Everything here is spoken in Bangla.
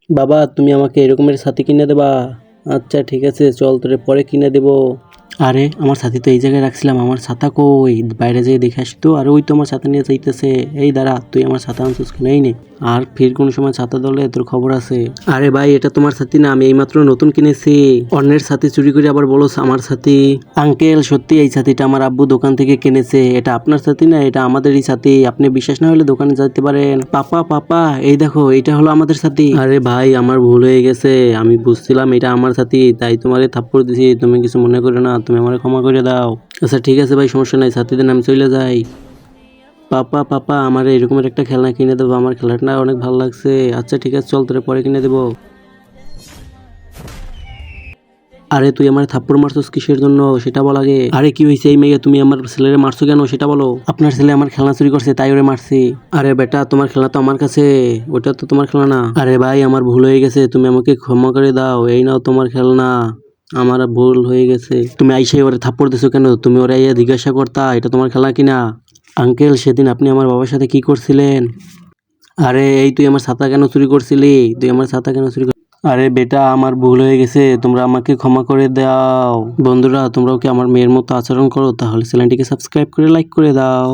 বাবা তুমি আমাকে এরকমের ছাতি কিনে দেবা? আচ্ছা ঠিক আছে চল তোরে পরে কিনে দেবো। আরে আমার ছাতি তো এই জায়গায় রাখছিলাম, আমার ছাতা কই? বাইরে যেয়ে দেখে আসি তো। আরে ওই তো আমার ছাতা নিয়ে যাইতেছে। এই দাঁড়া, তুই আমার ছাতা আনছিস কেন? এই নে। আর ফির কোন সময় ছাতা ধরলে তোর খবর আছে। আরে ভাই এটা তোমার ছাতি না, আমি এইমাত্র নতুন কিনেছি। অন্যের ছাতি চুরি করে আবার বলো আমার ছাতি। আঙ্কেল সত্যি এই ছাতিটা আমার আব্বু দোকান থেকে কিনেছে। এটা আপনার ছাতি না, এটা আমাদেরই ছাতি। আপনি বিশ্বাস না হলে দোকানে যেতে পারেন। পাপা পাপা এই দেখো এটা হলো আমাদের ছাতি। আরে ভাই আমার ভুল হয়ে গেছে, আমি বুঝছিলাম এটা আমার ছাতি, তাই তোমারে থাপ্পড় দিছি। তুমি কিছু মনে করো না, তুমি আমারে ক্ষমা করে দাও। আচ্ছা ঠিক আছে ভাই, সমস্যা নাই, ছাতিতে নাম চলে যাই। পাপা পাপা আমার এরকমের একটা খেলনা কিনে দেবো, আমার খেলনাটা অনেক ভালো লাগছে। আচ্ছা ঠিক আছে চল তোরে পরে কিনে দেবো। আরে তুই আমার থাপ্পড় মারছস কিসের জন্য সেটা বল আগে। আরে কি হয়েছে এই মেয়ে, তুমি আমার ছেলেরে মারছো কেন সেটা বলো। আপনার ছেলে আমার খেলনা চুরি করছে তাই ওরে মারছি। আরে বেটা তোমার খেলনা তো আমার কাছে, ওটা তো তোমার খেলনা না। আরে ভাই আমার ভুল হয়ে গেছে, তুমি আমাকে ক্ষমা করে দাও। এই নাও তোমার খেলনা, আমার ভুল হয়ে গেছে। তুমি আইসাই ওরে থাপ্পড় দিছো কেন? তুমি ওরে আইয়া জিজ্ঞাসা করতা এটা তোমার খেলনা কিনা। আঙ্কেল সেদিন আপনি আমার বাবার সাথে কি করছিলেন? আরে এই তুই আমার ছাতা কেন চুরি করছিলি? তুই আমার ছাতা কেন চুরি আরে বেটা আমার ভুল হয়ে গেছে, তোমরা আমাকে ক্ষমা করে দাও। বন্ধুরা তোমরাও কি আমার মেয়ের মতো আচরণ করো? তাহলে চ্যানেলটিকে সাবস্ক্রাইব করে লাইক করে দাও।